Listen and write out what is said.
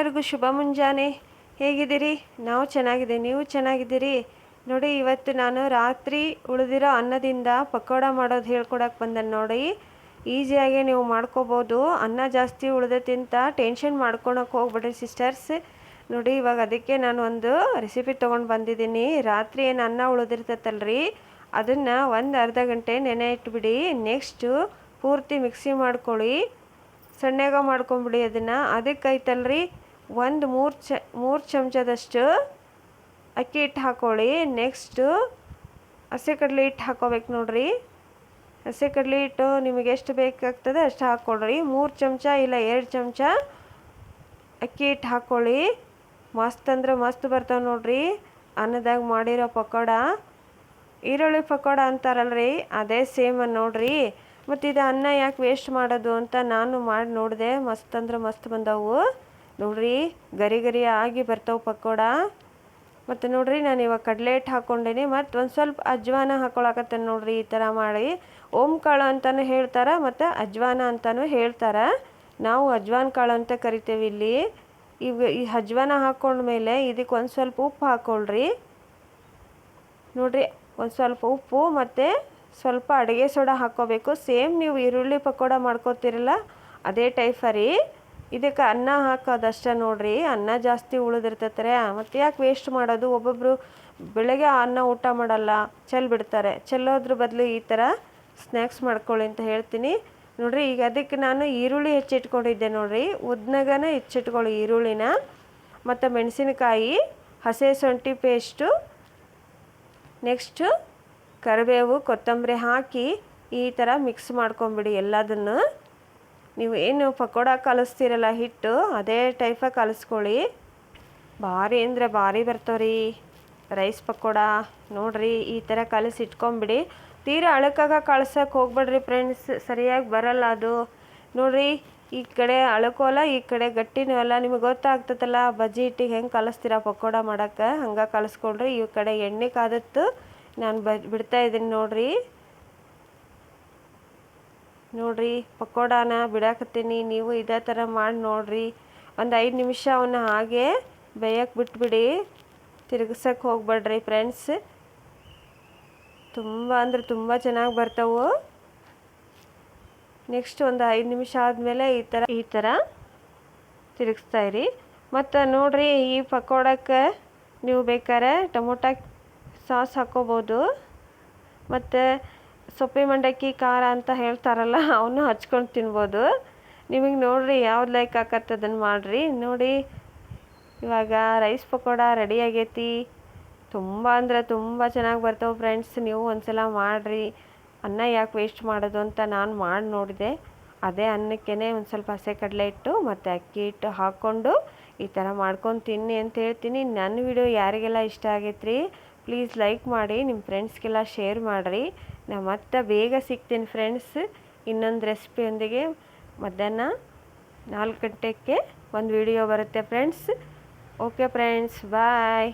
ಎಲ್ಲರಿಗೂ ಶುಭ ಮುಂಜಾನೆ. ಹೇಗಿದ್ದೀರಿ? ನಾವು ಚೆನ್ನಾಗಿದ್ದೀವಿ, ನೀವು ಚೆನ್ನಾಗಿದ್ದೀರಿ? ನೋಡಿ, ಇವತ್ತು ನಾನು ರಾತ್ರಿ ಉಳಿದಿರೋ ಅನ್ನದಿಂದ ಪಕೋಡ ಮಾಡೋದು ಹೇಳ್ಕೊಡಕ್ಕೆ ಬಂದೆ. ನೋಡಿ, ಈಸಿಯಾಗಿ ನೀವು ಮಾಡ್ಕೋಬೋದು. ಅನ್ನ ಜಾಸ್ತಿ ಉಳಿದೈತಿಂತ ಟೆನ್ಷನ್ ಮಾಡ್ಕೊಳಕ್ಕೆ ಹೋಗ್ಬಿಡ್ರಿ ಸಿಸ್ಟರ್ಸ್. ನೋಡಿ, ಇವಾಗ ಅದಕ್ಕೆ ನಾನು ಒಂದು ರೆಸಿಪಿ ತೊಗೊಂಡು ಬಂದಿದ್ದೀನಿ. ರಾತ್ರಿ ಏನು ಅನ್ನ ಉಳಿದಿರ್ತೈತಲ್ರಿ, ಅದನ್ನು ಒಂದು ಅರ್ಧ ಗಂಟೆ ನೆನೆ ಇಟ್ಬಿಡಿ. ನೆಕ್ಸ್ಟು ಪೂರ್ತಿ ಮಿಕ್ಸಿ ಮಾಡ್ಕೊಳ್ಳಿ, ಸಣ್ಣಗೆ ಮಾಡ್ಕೊಂಬಿಡಿ. ಅದಕ್ಕೆ ಐತಲ್ರಿ ಒಂದು ಮೂರು ಚಮಚದಷ್ಟು ಅಕ್ಕಿ ಹಿಟ್ಟು ಹಾಕ್ಕೊಳ್ಳಿ. ನೆಕ್ಸ್ಟು ಹಸಿ ಕಡಲೆ ಹಿಟ್ಟು ಹಾಕ್ಕೋಬೇಕು. ನೋಡಿರಿ, ಹಸಿ ಕಡಲೆ ಹಿಟ್ಟು ನಿಮಗೆ ಎಷ್ಟು ಬೇಕಾಗ್ತದೆ ಅಷ್ಟು ಹಾಕ್ಕೊಳ್ರಿ. 3 ಚಮಚ ಇಲ್ಲ 2 ಚಮಚ ಅಕ್ಕಿ ಹಿಟ್ಟು ಹಾಕ್ಕೊಳ್ಳಿ. ಮಸ್ತ್ ಅಂದ್ರೆ ಮಸ್ತ್ ಬರ್ತಾವೆ ನೋಡ್ರಿ ಅನ್ನದಾಗ ಮಾಡಿರೋ ಪಕೋಡ. ಈರುಳ್ಳಿ ಪಕೋಡ ಅಂತಾರಲ್ರಿ, ಅದೇ ಸೇಮ್ ನೋಡ್ರಿ. ಮತ್ತು ಇದು ಅನ್ನ ಯಾಕೆ ವೇಸ್ಟ್ ಮಾಡೋದು ಅಂತ ನಾನು ಮಾಡಿ ನೋಡಿದೆ. ಮಸ್ತ್ ಅಂದ್ರೆ ಮಸ್ತ್ ಬಂದವು ನೋಡ್ರಿ, ಗರಿ ಗರಿ ಆಗಿ ಬರ್ತಾವೆ ಪಕೋಡ. ಮತ್ತು ನೋಡ್ರಿ, ನಾನು ಇವಾಗ ಕಡಲೆ ಹಿಟ್ಟು ಹಾಕ್ಕೊಂಡೇನಿ. ಮತ್ತು ಒಂದು ಸ್ವಲ್ಪ ಅಜ್ವಾನ ಹಾಕ್ಕೊಳಕತ್ತೇನೆ ನೋಡ್ರಿ. ಈ ಥರ ಮಾಡಿ ಓಮ್ ಕಾಳು ಅಂತಲೂ ಹೇಳ್ತಾರೆ ಮತ್ತು ಅಜ್ವಾನ ಅಂತಲೂ ಹೇಳ್ತಾರೆ. ನಾವು ಅಜ್ವಾನ ಕಾಳು ಅಂತ ಕರಿತೇವೆ ಇಲ್ಲಿ. ಈ ಅಜ್ವಾನ ಹಾಕ್ಕೊಂಡ್ಮೇಲೆ ಇದಕ್ಕೆ ಒಂದು ಸ್ವಲ್ಪ ಉಪ್ಪು ಹಾಕ್ಕೊಳ್ರಿ. ನೋಡ್ರಿ, ಒಂದು ಸ್ವಲ್ಪ ಉಪ್ಪು ಮತ್ತು ಸ್ವಲ್ಪ ಅಡುಗೆ ಸೋಡಾ ಹಾಕ್ಕೋಬೇಕು. ಸೇಮ್ ನೀವು ಈರುಳ್ಳಿ ಪಕೋಡ ಮಾಡ್ಕೋತಿರಲ್ಲ ಅದೇ ಟೈಪ್ ರೀ. ಇದಕ್ಕೆ ಅನ್ನ ಹಾಕೋದಷ್ಟೇ ನೋಡ್ರಿ. ಅನ್ನ ಜಾಸ್ತಿ ಉಳಿದಿರ್ತೈತೆ, ಮತ್ತು ಯಾಕೆ ವೇಸ್ಟ್ ಮಾಡೋದು? ಒಬ್ಬೊಬ್ಬರು ಬೆಳಗ್ಗೆ ಅನ್ನ ಊಟ ಮಾಡಲ್ಲ, ಬಿಡ್ತಾರೆ. ಚೆಲ್ಲೋದ್ರ ಬದಲು ಈ ಥರ ಸ್ನ್ಯಾಕ್ಸ್ ಮಾಡ್ಕೊಳ್ಳಿ ಅಂತ ಹೇಳ್ತೀನಿ ನೋಡ್ರಿ. ಈಗ ಅದಕ್ಕೆ ನಾನು ಈರುಳ್ಳಿ ಹೆಚ್ಚಿಟ್ಕೊಂಡಿದ್ದೆ ನೋಡ್ರಿ. ಉದ್ದನಗನ ಹೆಚ್ಚಿಟ್ಕೊಳ್ಳಿ ಈರುಳ್ಳಿನ. ಮತ್ತು ಮೆಣಸಿನಕಾಯಿ, ಹಸಿ ಶುಂಠಿ ಪೇಸ್ಟು, ನೆಕ್ಸ್ಟು ಕರಿಬೇವು, ಕೊತ್ತಂಬರಿ ಹಾಕಿ ಈ ಥರ ಮಿಕ್ಸ್ ಮಾಡ್ಕೊಂಬಿಡಿ ಎಲ್ಲದನ್ನು. ನೀವು ಏನು ಪಕೋಡ ಕಲಿಸ್ತೀರಲ್ಲ ಹಿಟ್ಟು, ಅದೇ ಟೈಪಾಗಿ ಕಲಿಸ್ಕೊಳ್ಳಿ. ಭಾರಿ ಅಂದರೆ ಭಾರಿ ಬರ್ತಾವ್ರಿ ರೈಸ್ ಪಕೋಡ. ನೋಡ್ರಿ, ಈ ಥರ ಕಲಸಿ ಇಟ್ಕೊಂಬಿಡಿ. ತೀರಾ ಅಳಕಾಗ ಕಳ್ಸೋಕೆ ಹೋಗ್ಬೇಡ್ರಿ ಫ್ರೆಂಡ್ಸ್, ಸರಿಯಾಗಿ ಬರಲ್ಲ ಅದು. ನೋಡ್ರಿ, ಈ ಕಡೆ ಅಳಕೋಲ್ಲ, ಈ ಕಡೆ ಗಟ್ಟಿನೂ ಅಲ್ಲ. ನಿಮಗೆ ಗೊತ್ತಾಗ್ತದಲ್ಲ ಬಜ್ಜಿ ಹಿಟ್ಟಿಗೆ ಹೆಂಗೆ ಕಲಿಸ್ತೀರ ಪಕೋಡ ಮಾಡೋಕ್ಕೆ, ಹಂಗೆ ಕಲಿಸ್ಕೊಳ್ರಿ. ಈ ಕಡೆ ಎಣ್ಣೆ ಕಾದತ್ತು ನಾನು ಬಿಡ್ತಾ ಇದ್ದೀನಿ ನೋಡ್ರಿ. ಪಕೋಡಾನ ಬಿಡಾಕತ್ತೀನಿ. ನೀವು ಇದೇ ಥರ ಮಾಡಿ ನೋಡ್ರಿ. ಒಂದು 5 ನಿಮಿಷ ಅವನ್ನ ಹಾಗೆ ಬೇಯಕ್ಕೆ ಬಿಟ್ಬಿಡಿ, ತಿರುಗಿಸೋಕೆ ಹೋಗ್ಬೇಡ್ರಿ ಫ್ರೆಂಡ್ಸ್. ತುಂಬ ಅಂದರೆ ತುಂಬ ಚೆನ್ನಾಗಿ ಬರ್ತಾವೆ. ನೆಕ್ಸ್ಟ್ ಒಂದು 5 ನಿಮಿಷ ಆದಮೇಲೆ ಈ ಥರ ತಿರುಗಿಸ್ತಾಯಿರಿ. ಮತ್ತು ನೋಡ್ರಿ, ಈ ಪಕೋಡಕ್ಕೆ ನೀವು ಬೇಕಾದ್ರೆ ಟೊಮೊಟೊ ಸಾಸ್ ಹಾಕ್ಕೋಬೋದು. ಮತ್ತು ಸೊಪ್ಪೆ ಮಂಡಕ್ಕಿ ಖಾರ ಅಂತ ಹೇಳ್ತಾರಲ್ಲ, ಅವನು ಹಚ್ಕೊಂಡು ತಿನ್ಬೋದು. ನಿಮಗೆ ನೋಡ್ರಿ ಯಾವ್ದು ಲೈಕ್ ಆಕತ್ತೆ ಅದನ್ನು ಮಾಡಿರಿ. ನೋಡಿ, ಇವಾಗ ರೈಸ್ ಪಕೋಡ ರೆಡಿ ಆಗೈತಿ. ತುಂಬ ಅಂದರೆ ತುಂಬ ಚೆನ್ನಾಗಿ ಬರ್ತಾವೆ ಫ್ರೆಂಡ್ಸ್. ನೀವು ಒಂದ್ಸಲ ಮಾಡಿರಿ. ಅನ್ನ ಯಾಕೆ ವೇಸ್ಟ್ ಮಾಡೋದು ಅಂತ ನಾನು ಮಾಡಿ ನೋಡಿದೆ. ಅದೇ ಅನ್ನಕ್ಕೇ ಒಂದು ಸ್ವಲ್ಪ ಹಸಿ ಕಡಲೆ ಹಿಟ್ಟು ಮತ್ತು ಅಕ್ಕಿ ಹಿಟ್ಟು ಹಾಕ್ಕೊಂಡು ಈ ಥರ ಮಾಡ್ಕೊಂಡು ತಿನ್ನಿ ಅಂತ ಹೇಳ್ತೀನಿ. ನನ್ನ ವಿಡಿಯೋ ಯಾರಿಗೆಲ್ಲ ಇಷ್ಟ ಆಗೈತ್ರಿ ಪ್ಲೀಸ್ ಲೈಕ್ ಮಾಡಿ, ನಿಮ್ಮ ಫ್ರೆಂಡ್ಸ್ಗೆಲ್ಲ ಶೇರ್ ಮಾಡಿರಿ. ನಾನು ಮತ್ತೆ ಬೇಗ ಸಿಗ್ತೀನಿ ಫ್ರೆಂಡ್ಸ್ ಇನ್ನೊಂದು ರೆಸಿಪಿಯೊಂದಿಗೆ. ಮಧ್ಯಾಹ್ನ 4 ಗಂಟೆಗೆ ಒಂದು ವಿಡಿಯೋ ಬರುತ್ತೆ ಫ್ರೆಂಡ್ಸ್. ಓಕೆ ಫ್ರೆಂಡ್ಸ್, ಬಾಯ್.